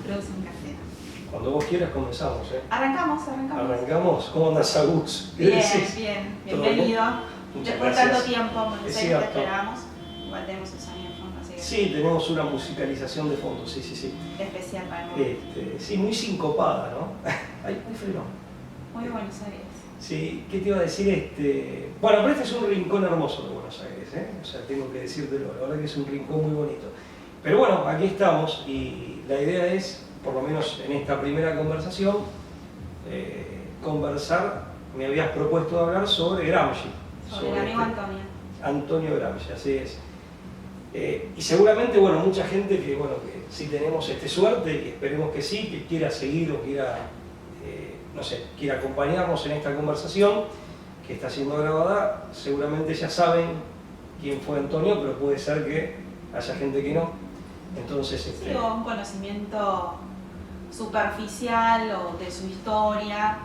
Introducción casera. Cuando vos quieras comenzamos, ¿eh? Arrancamos. Arrancamos. ¿Cómo andas, Agus? Bien, ¿Todo bienvenido. Muchas Después de gracias. tanto tiempo, Es te cierto. esperamos. Igual tenemos el sonido de fondo, así que Sí, tenemos una musicalización de fondo, sí. especial para el momento. Sí, muy sincopada, ¿no? Ay, muy frenó. Muy Buenos Aires. Sí, ¿qué te iba a decir? Bueno, pero este es un rincón hermoso de Buenos Aires, ¿eh? O sea, tengo que decírtelo, la verdad que es un rincón muy bonito. Pero bueno, aquí estamos y la idea es, por lo menos en esta primera conversación, conversar, me habías propuesto hablar sobre Gramsci. Sobre el amigo Antonio. Antonio Gramsci, así es. Y seguramente, bueno, mucha gente que sí tenemos suerte y esperemos que sí, que quiera seguir o quiera, no sé, quiera acompañarnos en esta conversación que está siendo grabada, seguramente ya saben quién fue Antonio, pero puede ser que haya gente que no. Entonces, Sí, o un conocimiento superficial o de su historia.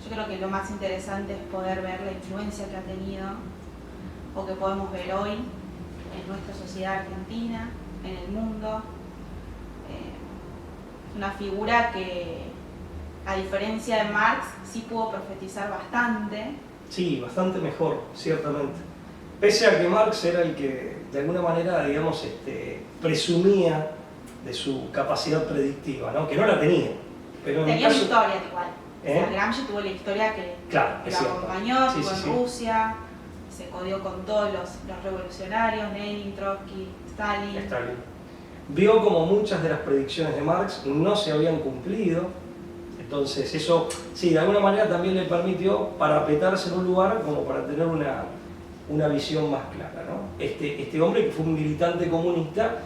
Yo creo que lo más interesante es poder ver la influencia que ha tenido o que podemos ver hoy en nuestra sociedad argentina, en el mundo. Es una figura que, a diferencia de Marx, sí pudo profetizar bastante. Sí, bastante mejor, ciertamente. Pese a que Marx era el que, de alguna manera, digamos, presumía de su capacidad predictiva, ¿no? Que no la tenía. Pero en Tenía el una caso... historia igual. O sea, Gramsci tuvo la historia que es lo cierto. acompañó, Sí, estuvo sí, en sí. Rusia, se codió con todos los revolucionarios, Lenin, Trotsky, Stalin. Vio como muchas de las predicciones de Marx no se habían cumplido, entonces eso, sí, de alguna manera también le permitió parapetarse en un lugar como para tener una visión más clara, ¿no? Este hombre que fue un militante comunista,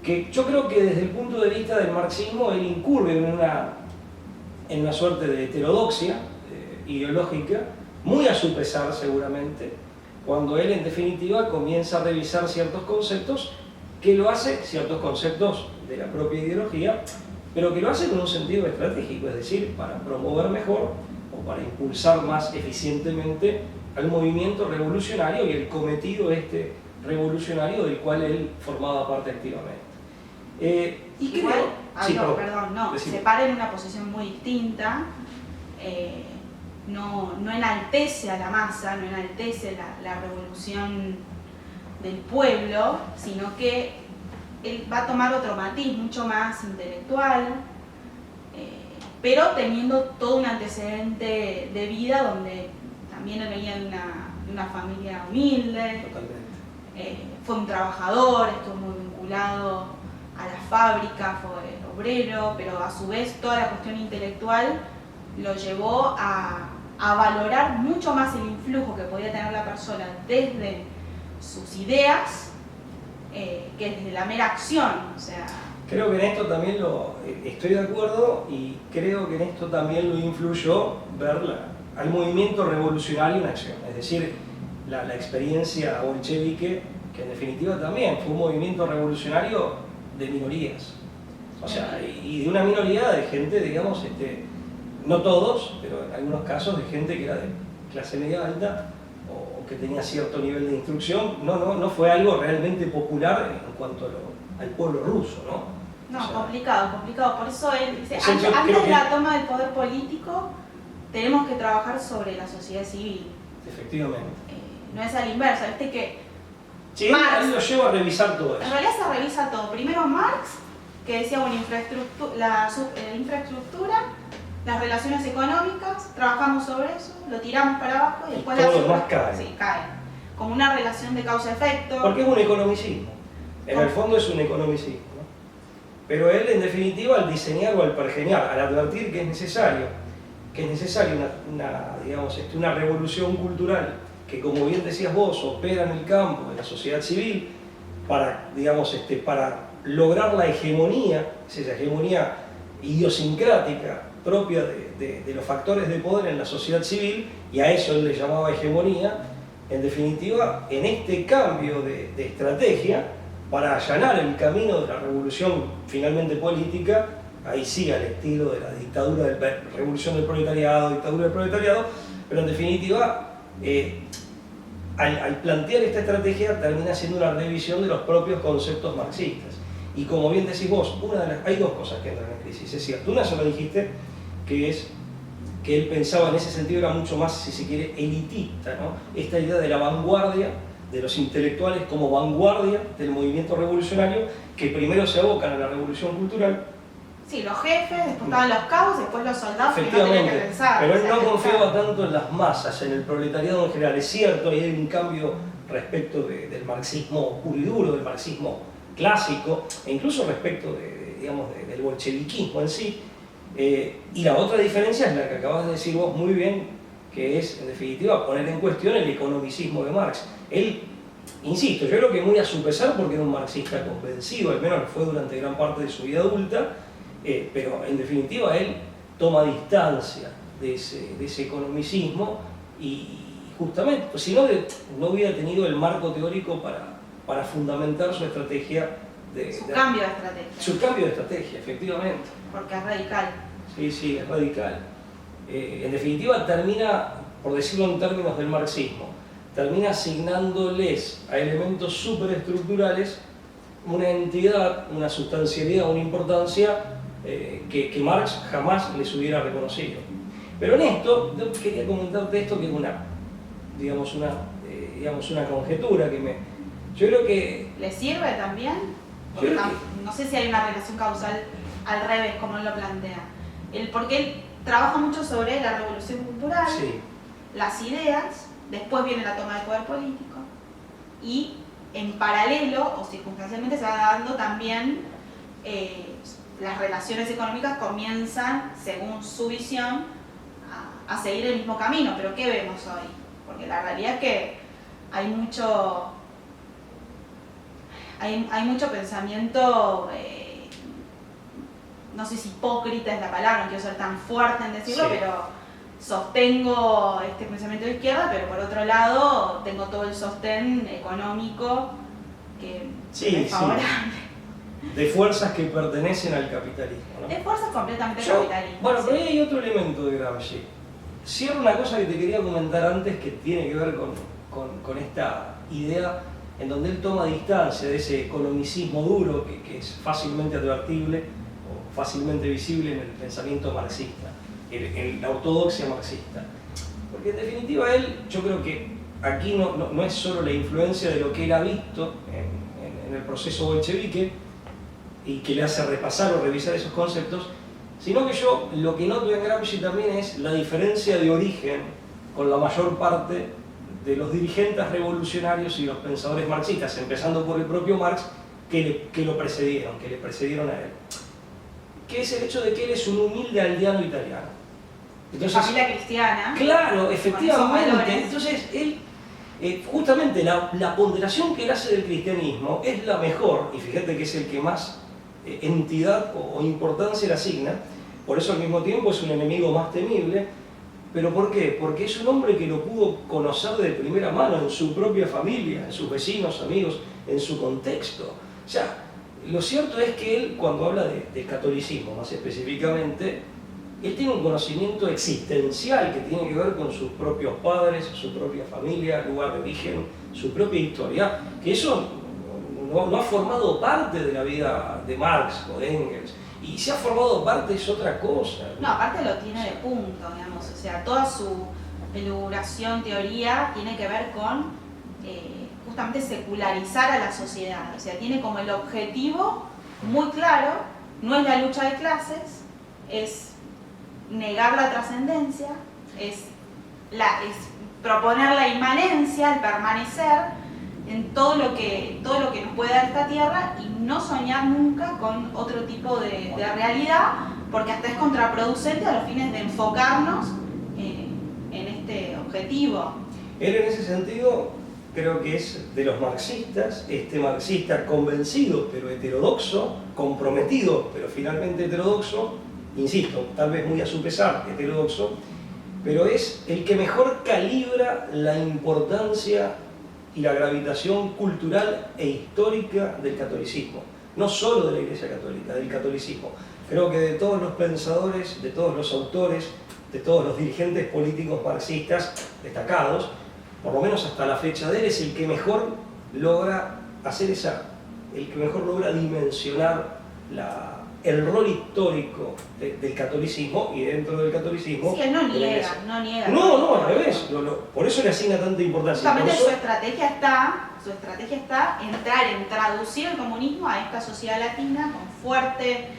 que yo creo que desde el punto de vista del marxismo él incurre en una suerte de heterodoxia ideológica, muy a su pesar seguramente, cuando él en definitiva comienza a revisar ciertos conceptos que lo hace, ciertos conceptos de la propia ideología, pero que lo hace con un sentido estratégico, es decir, para promover mejor o para impulsar más eficientemente al movimiento revolucionario y el cometido revolucionario del cual él formaba parte activamente. Y Igual, creo... se para en una posición muy distinta, no enaltece a la masa, no enaltece la revolución del pueblo, sino que él va a tomar otro matiz mucho más intelectual, pero teniendo todo un antecedente de vida donde también él venía de una familia humilde. Totalmente. Fue un trabajador, estuvo muy vinculado a la fábrica, fue obrero, pero a su vez toda la cuestión intelectual lo llevó a valorar mucho más el influjo que podía tener la persona desde sus ideas que desde la mera acción. O sea, creo que en esto también estoy de acuerdo y creo que en esto también lo influyó ver al movimiento revolucionario en acción, es decir, la experiencia bolchevique, que en definitiva también fue un movimiento revolucionario de minorías, o sea, y de una minoría de gente, digamos, no todos, pero en algunos casos de gente que era de clase media alta o que tenía cierto nivel de instrucción. No fue algo realmente popular en cuanto al pueblo ruso, ¿no? no, O sea, complicado. Por eso él dice, o sea, yo antes creo de que... la toma del poder político, tenemos que trabajar sobre la sociedad civil. Efectivamente. No es a la inversa, viste que Sí, Marx, él lo lleva a revisar todo en eso. realidad se revisa todo. Primero Marx, que decía la infraestructura, las relaciones económicas, trabajamos sobre eso, lo tiramos para abajo y después todo lo demás cae. Sí, cae. Como una relación de causa-efecto. Porque es un economicismo. En el fondo es un economicismo, ¿no? Pero él, en definitiva, al diseñar o al pergeñar, al advertir que es necesario una revolución cultural que, como bien decías vos, opera en el campo de la sociedad civil para lograr la hegemonía, esa hegemonía idiosincrática propia de los factores de poder en la sociedad civil, y a eso él le llamaba hegemonía. En definitiva, en este cambio de estrategia para allanar el camino de la revolución finalmente política, ahí sí al estilo de la dictadura de la revolución del proletariado, dictadura del proletariado, pero en definitiva, al plantear esta estrategia termina siendo una revisión de los propios conceptos marxistas. Y como bien decís vos, hay dos cosas que entran en crisis, es cierto. Una ya lo dijiste, que es que él pensaba en ese sentido era mucho más, si se quiere, elitista, ¿no? Esta idea de la vanguardia, de los intelectuales como vanguardia del movimiento revolucionario, que primero se abocan a la revolución cultural. Sí, los jefes, después estaban los cabos, después los soldados que no tenían Efectivamente, que pensar. pero él o sea, no que confiaba tanto en las masas, en el proletariado en general. Es cierto, hay un cambio respecto del marxismo puro y duro, del marxismo clásico, e incluso respecto digamos, del bolcheviquismo en sí. Y la otra diferencia es la que acabas de decir vos muy bien, que es, en definitiva, poner en cuestión el economicismo de Marx. Él, insisto, yo creo que muy a su pesar, porque era un marxista convencido, al menos lo fue durante gran parte de su vida adulta, pero en definitiva él toma distancia de ese economicismo y justamente, pues si no, no hubiera tenido el marco teórico para fundamentar su estrategia. Cambio de estrategia. Su cambio de estrategia, efectivamente. Porque es radical. Sí, es radical. En definitiva termina, por decirlo en términos del marxismo, termina asignándoles a elementos superestructurales una entidad, una sustancialidad, una importancia que Marx jamás les hubiera reconocido. Pero en esto, yo quería comentarte esto que es una conjetura que yo creo que... ¿Le sirve también? Porque no sé si hay una relación causal al revés, como él lo plantea. Porque él trabaja mucho sobre la revolución cultural, sí, las ideas, después viene la toma del poder político, y en paralelo o circunstancialmente se va dando también las relaciones económicas comienzan, según su visión, a seguir el mismo camino. Pero ¿qué vemos hoy? Porque la realidad es que hay mucho pensamiento, no sé si hipócrita es la palabra, no quiero ser tan fuerte en decirlo, sí, pero sostengo este pensamiento de izquierda, pero por otro lado tengo todo el sostén económico que es favorable. De fuerzas que pertenecen al capitalismo, ¿no? De fuerzas completamente capitalistas. Bueno, pero ahí hay otro elemento de Gramsci. Cierro una cosa que te quería comentar antes que tiene que ver con esta idea en donde él toma distancia de ese economicismo duro que es fácilmente advertible o fácilmente visible en el pensamiento marxista, en la ortodoxia marxista. Porque en definitiva él, yo creo que aquí no es solo la influencia de lo que él ha visto en el proceso bolchevique y que le hace repasar o revisar esos conceptos, sino que yo lo que noto en Gramsci también es la diferencia de origen con la mayor parte de los dirigentes revolucionarios y los pensadores marxistas, empezando por el propio Marx, que le precedieron a él. Que es el hecho de que él es un humilde aldeano italiano. Entonces, familia cristiana. Claro, efectivamente. Entonces, él, justamente la ponderación que él hace del cristianismo es la mejor, y fíjate que es el que más entidad o importancia le asigna, por eso al mismo tiempo es un enemigo más temible. ¿Pero por qué? Porque es un hombre que lo pudo conocer de primera mano en su propia familia, en sus vecinos, amigos, en su contexto. O sea, lo cierto es que él, cuando habla del catolicismo más específicamente, él tiene un conocimiento existencial que tiene que ver con sus propios padres, su propia familia, lugar de origen, su propia historia, que eso no ha formado parte de la vida de Marx o de Engels. Y si ha formado parte es otra cosa. No, aparte lo tiene de punto, digamos. O sea, toda su elucubración, teoría, tiene que ver con justamente secularizar a la sociedad. O sea, tiene como el objetivo muy claro, no es la lucha de clases, es negar la trascendencia, es proponer la inmanencia, el permanecer en todo lo que nos puede dar esta tierra y no soñar nunca con otro tipo de realidad, porque hasta es contraproducente a los fines de enfocarnos en este objetivo. Él en ese sentido creo que es de los marxistas, este marxista convencido pero heterodoxo, comprometido pero finalmente heterodoxo, insisto, tal vez muy a su pesar heterodoxo, pero es el que mejor calibra la importancia y la gravitación cultural e histórica del catolicismo, no solo de la Iglesia Católica, del catolicismo. Creo que de todos los pensadores, de todos los autores, de todos los dirigentes políticos marxistas destacados, por lo menos hasta la fecha de él, es el que mejor logra hacer el que mejor logra dimensionar el rol histórico del catolicismo y dentro del catolicismo. Sí, él no de la niega, Iglesia. no niega. No, al revés. Por eso le asigna tanta importancia. Justamente su estrategia está en traducir el comunismo a esta sociedad latina con fuerte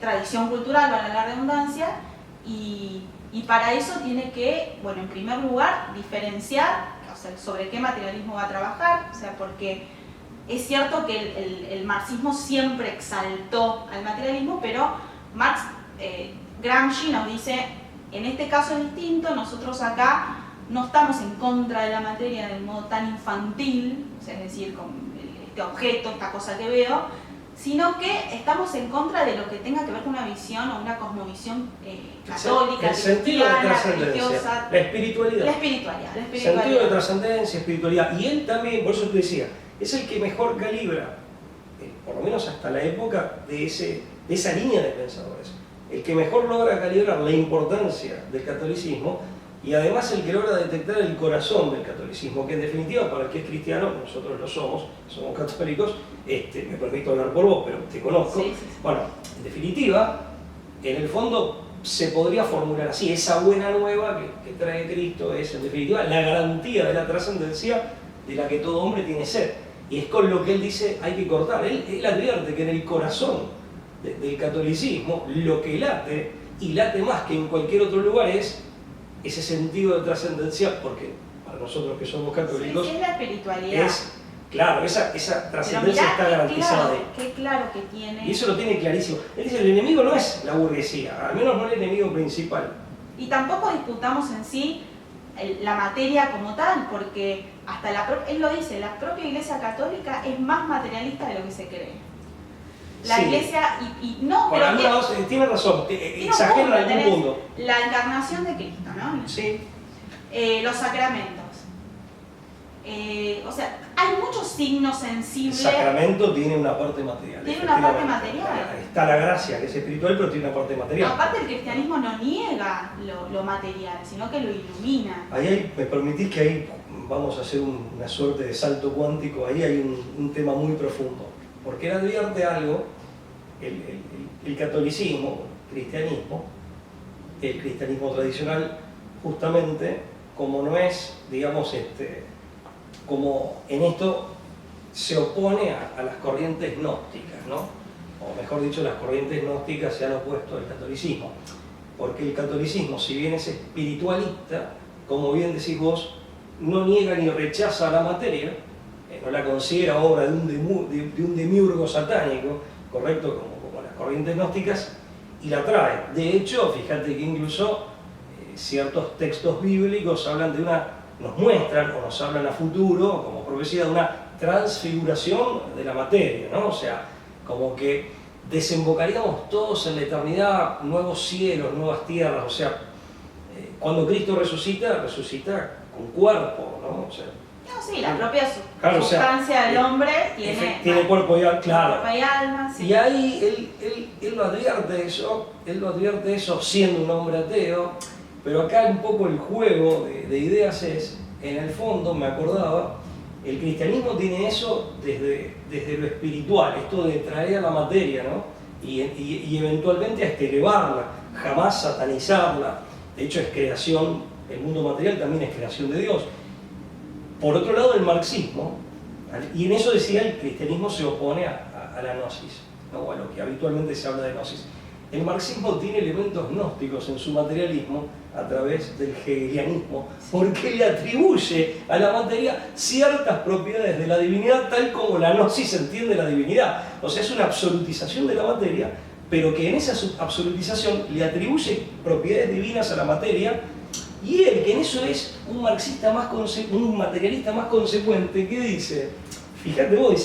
tradición cultural, para la redundancia, y para eso tiene que, bueno, en primer lugar, diferenciar, o sea, sobre qué materialismo va a trabajar, o sea, porque es cierto que el marxismo siempre exaltó al materialismo, pero Gramsci nos dice, en este caso es distinto, nosotros acá no estamos en contra de la materia de modo tan infantil, o sea, es decir, con este objeto, esta cosa que veo, sino que estamos en contra de lo que tenga que ver con una visión o una cosmovisión católica, el sentido de cristiana, trascendencia, religiosa. la espiritualidad. La espiritualidad. Sentido de trascendencia, espiritualidad. Y él también, por eso te decía, es el que mejor calibra, por lo menos hasta la época de esa línea de pensadores, el que mejor logra calibrar la importancia del catolicismo y además el que logra detectar el corazón del catolicismo, que en definitiva para el que es cristiano, nosotros lo somos católicos, me permito hablar por vos, pero te conozco. Sí. Bueno, en definitiva, en el fondo se podría formular así, esa buena nueva que trae Cristo es en definitiva la garantía de la trascendencia de la que todo hombre tiene sed. Y es con lo que él dice hay que cortar. Él advierte que en el corazón del catolicismo lo que late, y late más que en cualquier otro lugar, es ese sentido de trascendencia, porque para nosotros que somos católicos, sí, es la espiritualidad. Claro, esa trascendencia está garantizada ahí. Qué claro que tiene. Y eso lo tiene clarísimo. Él dice, el enemigo no es la burguesía, al menos no el enemigo principal. Y tampoco disputamos en sí la materia como tal, porque hasta él lo dice, la propia Iglesia Católica es más materialista de lo que se cree. La sí. Iglesia, y no, bueno, pero tiene razón, exagera en algún punto. La encarnación de Cristo, ¿no? Sí. Los sacramentos. O sea, hay muchos signos sensibles. El sacramento tiene una parte material. Tiene una parte material. Está la gracia, que es espiritual, pero tiene una parte material. Aparte, el cristianismo no niega lo material, sino que lo ilumina. Ahí me permitís que ahí vamos a hacer una suerte de salto cuántico, ahí hay un tema muy profundo. Porque él advierte algo, el catolicismo, el cristianismo tradicional, justamente, como no es, digamos, como en esto se opone a las corrientes gnósticas, ¿no? O mejor dicho, las corrientes gnósticas se han opuesto al catolicismo. Porque el catolicismo, si bien es espiritualista, como bien decís vos, no niega ni rechaza la materia, no la considera obra de un demiurgo satánico, correcto, como las corrientes gnósticas, y la trae. De hecho, fíjate que incluso ciertos textos bíblicos hablan nos muestran o nos hablan a futuro, como profecía, de una transfiguración de la materia, ¿no? O sea, como que desembocaríamos todos en la eternidad, nuevos cielos, nuevas tierras, o sea, cuando Cristo resucita con cuerpo, ¿no? O sea, no, sí, la propia o sustancia sea, del hombre tiene cuerpo y alma, claro. Cuerpo y alma, sí. Y ahí él lo advierte eso siendo un hombre ateo, pero acá un poco el juego de ideas es, en el fondo, me acordaba, el cristianismo tiene eso desde lo espiritual, esto de traer a la materia, ¿no? Y eventualmente hasta elevarla, jamás satanizarla. De hecho es creación, el mundo material también es creación de Dios. Por otro lado, el marxismo, y en eso decía el cristianismo se opone a la gnosis, ¿no? O a lo que habitualmente se habla de gnosis. El marxismo tiene elementos gnósticos en su materialismo a través del hegelianismo, porque le atribuye a la materia ciertas propiedades de la divinidad, tal como la gnosis entiende la divinidad. O sea, es una absolutización de la materia, pero que en esa absolutización le atribuye propiedades divinas a la materia, y él, que en eso es un marxista un materialista más consecuente, que dice, fíjate vos,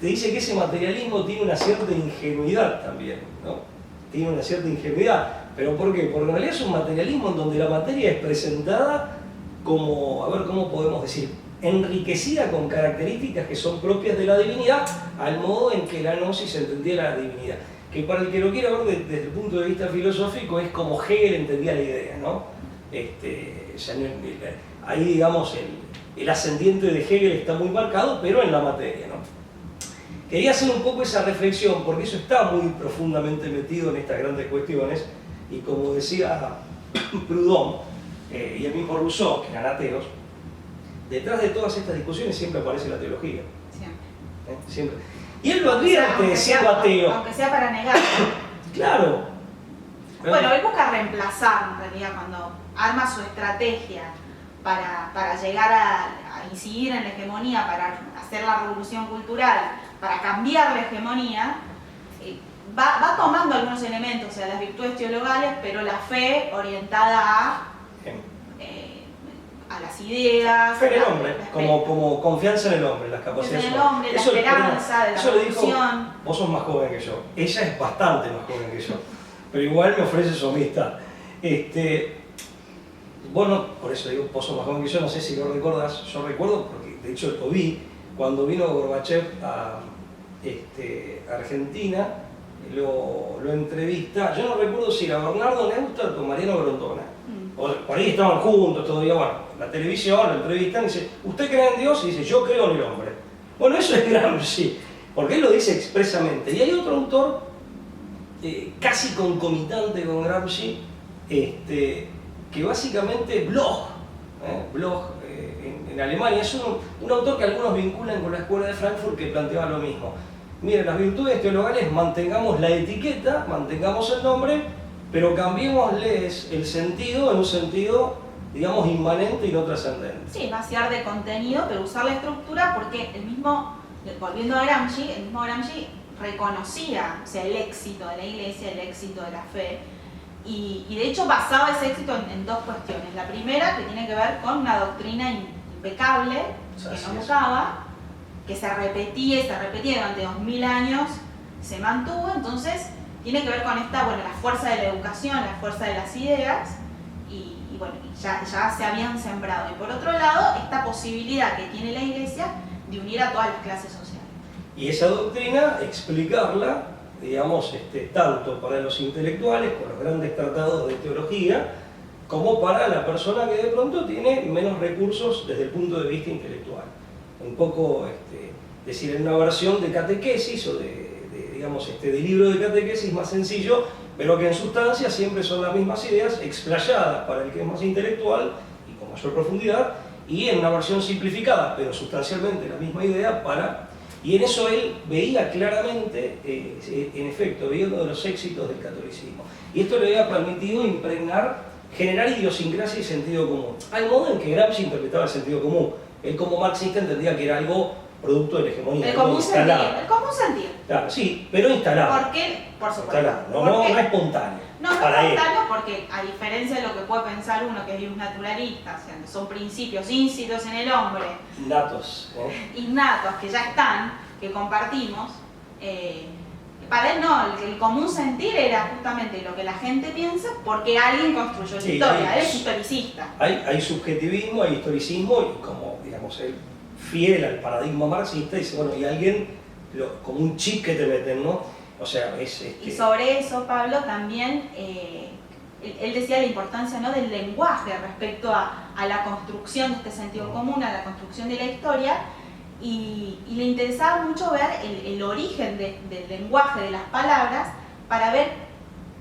te dice que ese materialismo tiene una cierta ingenuidad también, ¿no? Tiene una cierta ingenuidad. ¿Pero por qué? Porque en realidad es un materialismo en donde la materia es presentada como, a ver, ¿cómo podemos decir? Enriquecida con características que son propias de la divinidad, al modo en que la gnosis entendía la divinidad. Que para el que lo quiera ver desde el punto de vista filosófico es como Hegel entendía la idea, ¿no? Ahí, digamos, el ascendiente de Hegel está muy marcado, pero en la materia, ¿no? quería hacer un poco esa reflexión, porque eso está muy profundamente metido en estas grandes cuestiones, y como decía Proudhon y el mismo Rousseau, que eran ateos, detrás de todas estas discusiones siempre aparece la teología. Siempre. Siempre. Y él lo advierte siendo ateo. Aunque sea para negar. Claro. Bueno, él busca reemplazar, en realidad, cuando arma su estrategia para llegar a incidir en la hegemonía, para hacer la revolución cultural, para cambiar la hegemonía, va tomando algunos elementos, o sea, las virtudes teologales, pero la fe orientada a las ideas. Fe en el hombre, como confianza en el hombre, las capacidades. En el hombre, la esperanza de la revolución. Vos sos más joven que yo, ella es bastante más joven que yo, pero igual me ofrece su amistad. Bueno, por eso digo, vos sos más joven que yo, no sé si lo recordás, yo recuerdo, porque de hecho lo vi, cuando vino Gorbachev a Argentina, lo entrevista, yo no recuerdo si era Bernardo Neustadt o Mariano Grondona, por ahí estaban juntos todavía, bueno, la televisión, lo entrevistan y dice, ¿usted cree en Dios? Y dice, yo creo en el hombre. Bueno, eso es Gramsci, porque él lo dice expresamente. Y hay otro autor, casi concomitante con Gramsci, que básicamente Bloch en Alemania, es un autor que algunos vinculan con la escuela de Frankfurt, que planteaba lo mismo. Miren, las virtudes teologales, mantengamos la etiqueta, mantengamos el nombre, pero cambiémosles el sentido en un sentido, digamos, inmanente y no trascendente. Sí, vaciar de contenido, pero usar la estructura, porque el mismo, volviendo a Gramsci, el mismo Gramsci reconocía, o sea, el éxito de la Iglesia, el éxito de la fe, y de hecho basaba ese éxito en dos cuestiones. La primera, que tiene que ver con una doctrina impecable, que no mutaba, que se repetía y se repetía durante 2000 años, se mantuvo. Entonces tiene que ver con esta, bueno, la fuerza de la educación, la fuerza de las ideas, y bueno, ya se habían sembrado. Y por otro lado, esta posibilidad que tiene la Iglesia de unir a todas las clases sociales. Y esa doctrina, explicarla, digamos, tanto para los intelectuales, con los grandes tratados de teología, como para la persona que de pronto tiene menos recursos desde el punto de vista intelectual. Un poco, decir, en una versión de catequesis o de libro de catequesis más sencillo, pero que en sustancia siempre son las mismas ideas explayadas para el que es más intelectual y con mayor profundidad, y en una versión simplificada, pero sustancialmente la misma idea para... Y en eso él veía claramente, en efecto, veía uno de los éxitos del catolicismo. Y esto le había permitido generar idiosincrasia y sentido común. Al modo en que Gramsci interpretaba el sentido común. Él como marxista entendía que era algo producto de la hegemonía. El común sentir. El común sentir. Claro, sí, pero instalado. ¿Por qué? Por supuesto. Instalado, no espontáneo. No es espontáneo porque, a diferencia de lo que puede pensar uno que es un naturalista, o sea, son principios íncitos en el hombre. Innatos. Innatos, que ya están, que compartimos. Para él no, el común sentir era justamente lo que la gente piensa porque alguien construyó la historia. Él es historicista. Hay subjetivismo, hay historicismo, y como, digamos, él fiel al paradigma marxista, dice, bueno, y alguien, como un chip que te meten, ¿no? O sea, Y sobre eso, Pablo, también, él decía la importancia, ¿no?, del lenguaje respecto a la construcción de este sentido común, a la construcción de la historia, y le interesaba mucho ver el origen del lenguaje, de las palabras, para ver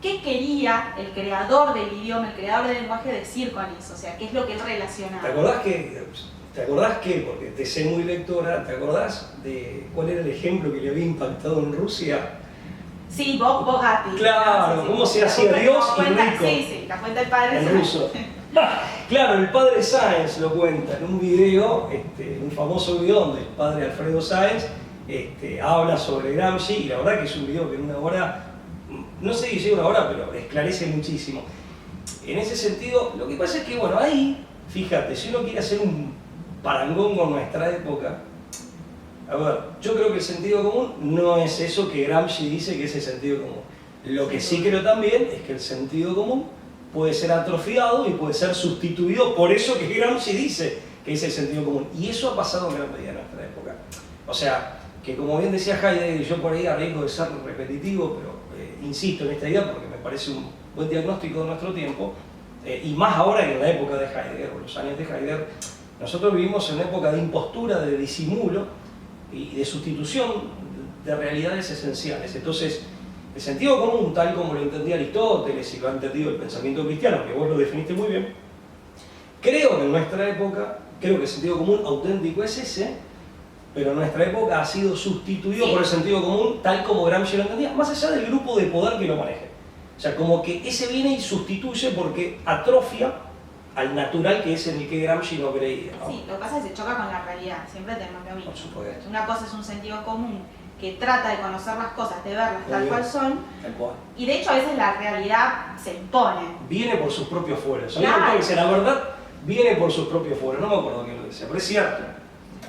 qué quería el creador del idioma, el creador del lenguaje decir con eso, o sea, qué es lo que él relacionaba. ¿Te acordás que, porque te sé muy lectora, ¿te acordás de cuál era el ejemplo que le había impactado en Rusia? Sí, Bogatti. Claro, cómo se hacía Dios y rico. Sí, la cuenta del padre en ruso. Claro, el padre Sáenz lo cuenta en un video, un famoso video donde el padre Alfredo Sáenz habla sobre Gramsci, y la verdad que es un video que en una hora, no sé si llega una hora, pero esclarece muchísimo. En ese sentido, lo que pasa es que, bueno, ahí, fíjate, si uno quiere hacer un parangón con nuestra época, a ver, yo creo que el sentido común no es eso que Gramsci dice que es el sentido común. Lo que sí creo también es que el sentido común puede ser atrofiado y puede ser sustituido por eso que Gramsci dice que es el sentido común. Y eso ha pasado en gran medida en nuestra época. O sea, que como bien decía Heidegger, y yo por ahí a riesgo de ser repetitivo, pero insisto en esta idea porque me parece un buen diagnóstico de nuestro tiempo, y más ahora que en la época de Heidegger, o los años de Heidegger, nosotros vivimos en una época de impostura, de disimulo y de sustitución de realidades esenciales. Entonces, el sentido común, tal como lo entendía Aristóteles y lo ha entendido el pensamiento cristiano, que vos lo definiste muy bien, creo que en nuestra época, creo que el sentido común auténtico es ese, pero en nuestra época ha sido sustituido por el sentido común tal como Gramsci lo entendía, más allá del grupo de poder que lo maneje. O sea, como que ese viene y sustituye porque atrofia al natural que es en el que Gramsci no creía, ¿no? Sí, lo que pasa es que se choca con la realidad, siempre tenemos lo mismo. Por supuesto. Una cosa es un sentido común que trata de conocer las cosas, de verlas tal cual son, Tal cual. y de hecho a veces la realidad se impone. Viene por sus propios fueros. Claro. Había que dice, la verdad viene por sus propios fueros. No me acuerdo quién lo decía, pero es cierto.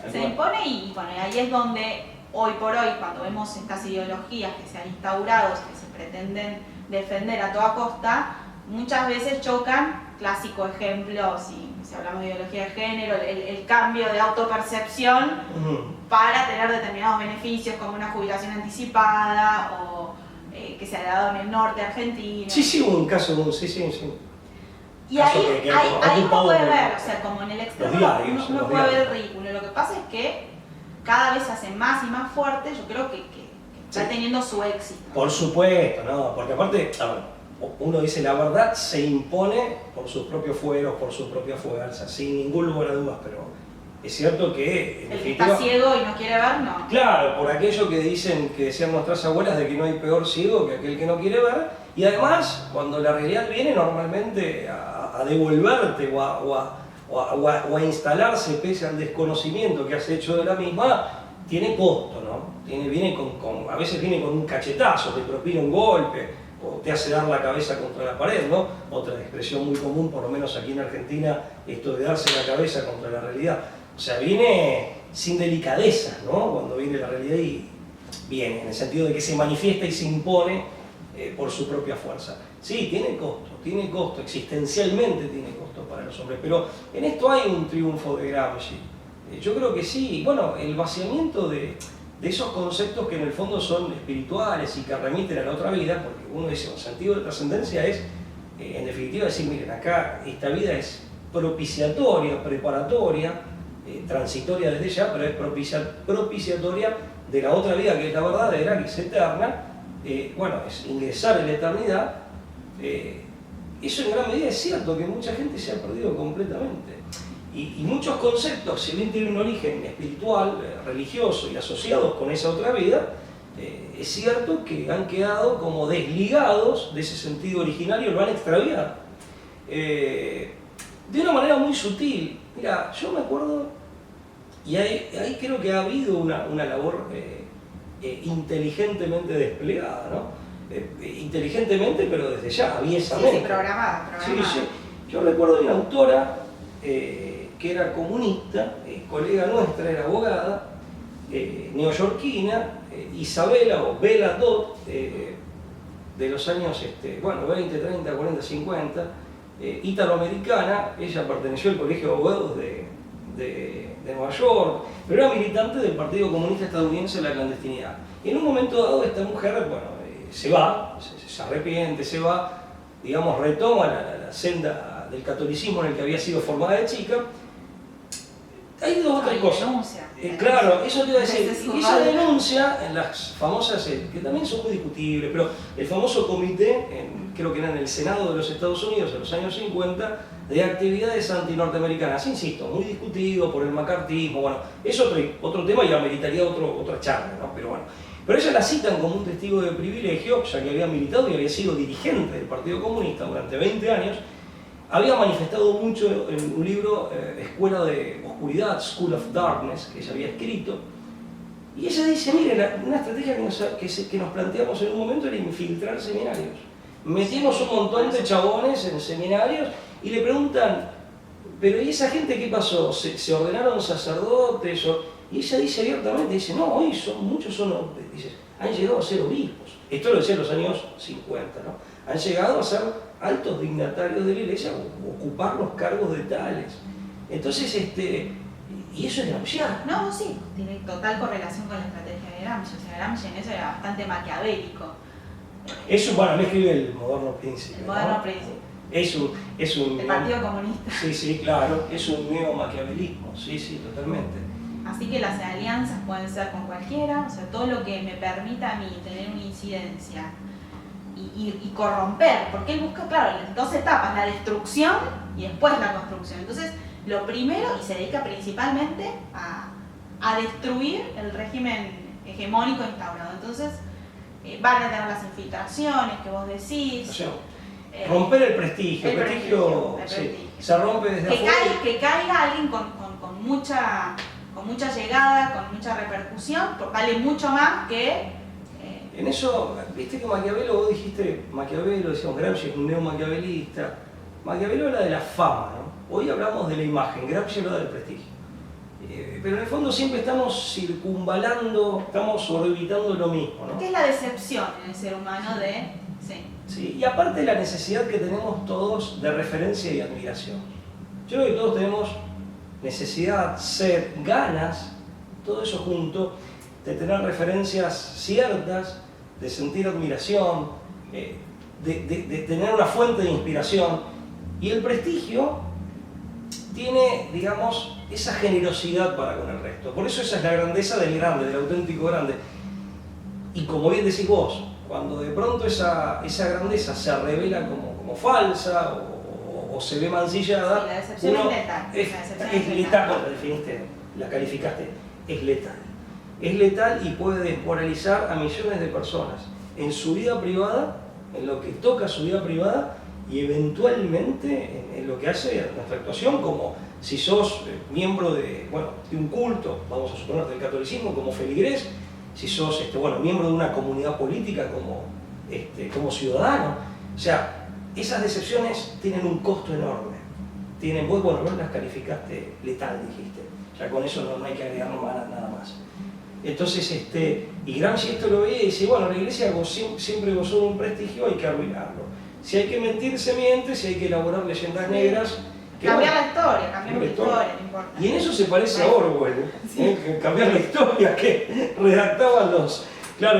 Tal Se cual. impone y bueno, y ahí es donde hoy por hoy, cuando vemos estas ideologías que se han instaurado, que se pretenden defender a toda costa, muchas veces chocan, clásico ejemplo, si hablamos de ideología de género, el cambio de autopercepción para tener determinados beneficios como una jubilación anticipada o que se ha dado en el norte argentino. Sí, hubo un caso, sí. Y Caso ahí, que ahí uno ocupado puede por ver, o sea, como en el extremo los diarios, uno los puede ver el diarios. ridículo. Lo que pasa es que cada vez se hace más y más fuerte, yo creo que está teniendo su éxito. Por supuesto, ¿no? Porque aparte, a ver, uno dice la verdad se impone por sus propios fueros, por sus propias fuerzas, sin ningún lugar a dudas, pero es cierto que en El que definitiva, está ciego y no quiere ver, no. claro, por aquello que decían nuestras abuelas de que no hay peor ciego que aquel que no quiere ver, y además cuando la realidad viene normalmente a devolverte o a instalarse pese al desconocimiento que has hecho de la misma, tiene costo, ¿no? A veces viene con un cachetazo, te propina un golpe, o te hace dar la cabeza contra la pared, ¿no? Otra expresión muy común, por lo menos aquí en Argentina, esto de darse la cabeza contra la realidad. O sea, viene sin delicadeza, ¿no? Cuando viene la realidad y viene, en el sentido de que se manifiesta y se impone por su propia fuerza. Sí, tiene costo, existencialmente tiene costo para los hombres, pero en esto hay un triunfo de Gramsci. Yo creo que sí, bueno, el vaciamiento de esos conceptos que en el fondo son espirituales y que remiten a la otra vida, porque uno dice, un sentido de trascendencia es, en definitiva, decir, miren, acá esta vida es propiciatoria, preparatoria, transitoria desde ya, pero es propiciatoria de la otra vida que es la verdadera, que es eterna, bueno, es ingresar en la eternidad. Eso en gran medida es cierto, que mucha gente se ha perdido completamente. Y muchos conceptos, si bien tienen un origen espiritual, religioso y asociados con esa otra vida, es cierto que han quedado como desligados de ese sentido originario, lo han extraviado. De una manera muy sutil. Mira, yo me acuerdo, y ahí creo que ha habido una labor inteligentemente desplegada, ¿no? Inteligentemente, pero desde ya, aviesamente. Sí, programada. Sí. Yo recuerdo de una autora que era comunista, colega nuestra, era abogada, neoyorquina, Isabela o Bella Dodd, de los años 20, 30, 40, 50, italoamericana. Ella perteneció al Colegio de Abogados de Nueva York, pero era militante del Partido Comunista Estadounidense en la clandestinidad. Y en un momento dado esta mujer, se va, se arrepiente, se va, digamos, retoma la senda del catolicismo en el que había sido formada de chica. Hay dos o tres cosas. Denuncia. Claro, eso te iba a decir. Ese es Y esa denuncia en las famosas, que también son muy discutibles, pero el famoso comité, creo que era en el Senado de los Estados Unidos en los años 50, de actividades antinorteamericanas, insisto, muy discutido por el macartismo, bueno, es otro tema y ameritaría otra charla, ¿no? Pero ella la citan como un testigo de privilegio, ya que había militado y había sido dirigente del Partido Comunista durante 20 años. Había manifestado mucho en un libro, Escuela de Oscuridad, School of Darkness, que ella había escrito. Y ella dice, miren, una estrategia que nos planteamos en un momento era infiltrar seminarios. Metimos un montón de chabones en seminarios y le preguntan, pero ¿y esa gente qué pasó? ¿Se ordenaron sacerdotes? Y ella dice abiertamente, dice, no, hoy muchos han llegado a ser obispos. Esto lo decía en los años 50, ¿no? Han llegado a ser altos dignatarios de la iglesia, ocupar los cargos de tales. Entonces, y eso es gramsciano. No, sí, tiene total correlación con la estrategia de Gramsci. O sea, Gramsci en eso era bastante maquiavélico. Eso, bueno, me escribe El Moderno Príncipe. El Moderno ¿no? Príncipe. Es un El Partido Comunista. Sí, claro, es un neo-maquiavelismo, sí, totalmente. Así que las alianzas pueden ser con cualquiera, o sea, todo lo que me permita a mí tener una incidencia y corromper, porque él busca, claro, las dos etapas, la destrucción y después la construcción. Entonces, lo primero, y se dedica principalmente a destruir el régimen hegemónico instaurado. Entonces, van a tener las infiltraciones que vos decís. O sea, romper el prestigio. El prestigio. Se rompe desde afuera. Que caiga alguien con mucha llegada, con mucha repercusión, vale mucho más que... En eso, viste que Maquiavelo, vos dijiste, Maquiavelo, decíamos, Gramsci es un neo-maquiavelista. Maquiavelo habla de la fama, ¿no? Hoy hablamos de la imagen, Gramsci habla del prestigio. Pero en el fondo siempre estamos circunvalando, estamos orbitando lo mismo, ¿no? ¿Qué es la decepción en el ser humano de...? Sí, y aparte la necesidad que tenemos todos de referencia y admiración. Yo creo que todos tenemos necesidad, sed, ganas, todo eso junto, de tener referencias ciertas, de sentir admiración, de tener una fuente de inspiración. Y el prestigio tiene, digamos, esa generosidad para con el resto. Por eso esa es la grandeza del grande, del auténtico grande. Y como bien decís vos, cuando de pronto esa grandeza se revela como falsa o se ve mancillada, sí, la decepción es letal. Es letal, bueno, la definiste, la calificaste, es letal. Es letal y puede desmoralizar a millones de personas en su vida privada, en lo que toca su vida privada y eventualmente en lo que hace a nuestra actuación, como si sos miembro de un culto, vamos a suponer del catolicismo, como feligrés, si sos miembro de una comunidad política como ciudadano. O sea, esas decepciones tienen un costo enorme. Vos las calificaste letal, dijiste. Ya con eso no hay que agregar nada más. Entonces, y Gramsci esto lo veía y dice, la iglesia siempre gozó de un prestigio, hay que arruinarlo. Si hay que mentir, se miente, si hay que elaborar leyendas negras... Cambiar la historia, cambiar la historia, no importa. Y en eso se parece a Orwell, cambiar la historia, que redactaban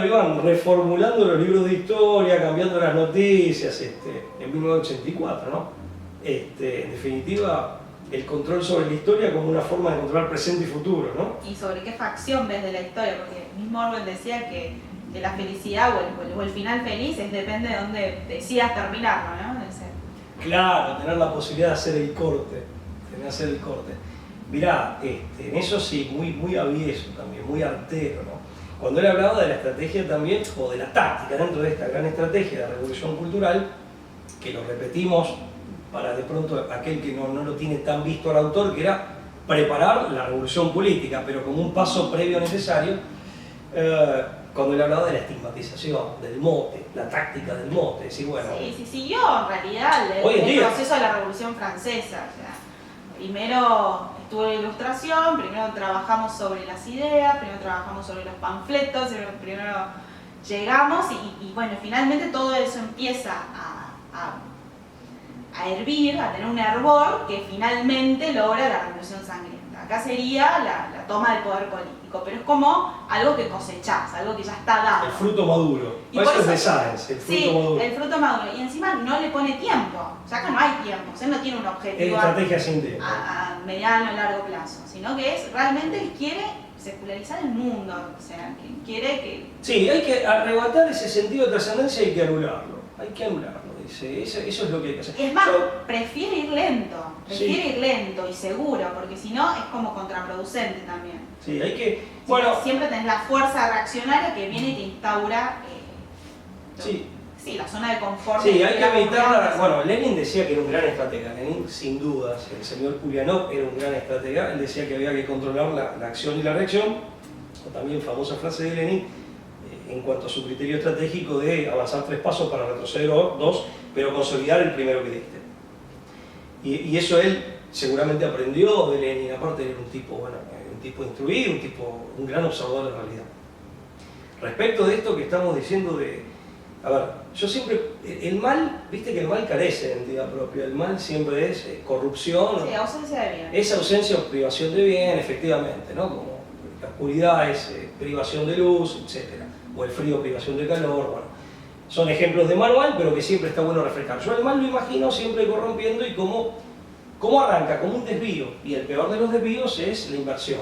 iban reformulando los libros de historia, cambiando las noticias, en 1984, ¿no? En definitiva, el control sobre la historia como una forma de controlar presente y futuro, ¿no? Y sobre qué facción ves de la historia, porque mismo Orwell decía que la felicidad o el final feliz depende de dónde decidas terminarlo, ¿no? Claro, tener la posibilidad de hacer el corte, Mirá, en eso sí, muy avieso también, muy artero, ¿no? Cuando él hablaba de la estrategia también, o de la táctica dentro de esta gran estrategia de revolución cultural, que lo repetimos para de pronto aquel que no lo tiene tan visto al autor, que era preparar la revolución política, pero como un paso previo necesario, cuando él hablaba de la estigmatización, del mote, la táctica del mote, decir, Sí, siguió en realidad el proceso de la Revolución Francesa. O sea, primero estuvo la Ilustración, primero trabajamos sobre las ideas, primero trabajamos sobre los panfletos, primero llegamos y finalmente todo eso empieza a hervir, a tener un hervor que finalmente logra la Revolución Sangrienta. Acá sería la toma del poder político, pero es como algo que cosechás, algo que ya está dado. El fruto maduro. Eso es de Sáenz, el fruto maduro. El fruto maduro. Y encima no le pone tiempo. O sea, acá no hay tiempo. O sea, no tiene un objetivo estrategia sin tiempo. A mediano o largo plazo, sino que es realmente él quiere secularizar el mundo. O sea, que quiere que... Sí, hay que arrebatar ese sentido de trascendencia y hay que anularlo. Hay que anularlo. Eso es lo que hay que hacer. Es más, prefiere ir lento y seguro, porque si no es como contraproducente también. Sí, hay que... Siempre tenés la fuerza reaccionaria que viene y te instaura la zona de confort. Sí, hay que evitar... Lenin decía que era un gran estratega. Lenin, sin dudas, el señor Ulyanov era un gran estratega. Él decía que había que controlar la acción y la reacción. O también famosa frase de Lenin, en cuanto a su criterio estratégico de avanzar 3 pasos para retroceder 2, pero consolidar el primero que diste. Y eso él seguramente aprendió de Lenin, aparte era un tipo instruido, un gran observador de la realidad. Respecto de esto que estamos diciendo yo siempre, el mal, viste que el mal carece de identidad propia, el mal siempre es corrupción. Sí, ausencia de bien. Es ausencia o privación de bien, efectivamente, ¿no? Como la oscuridad es privación de luz, etc. O el frío, privación de calor, son ejemplos de manual, pero que siempre está bueno reflejar. Yo el mal lo imagino siempre corrompiendo y cómo arranca, como un desvío, y el peor de los desvíos es la inversión.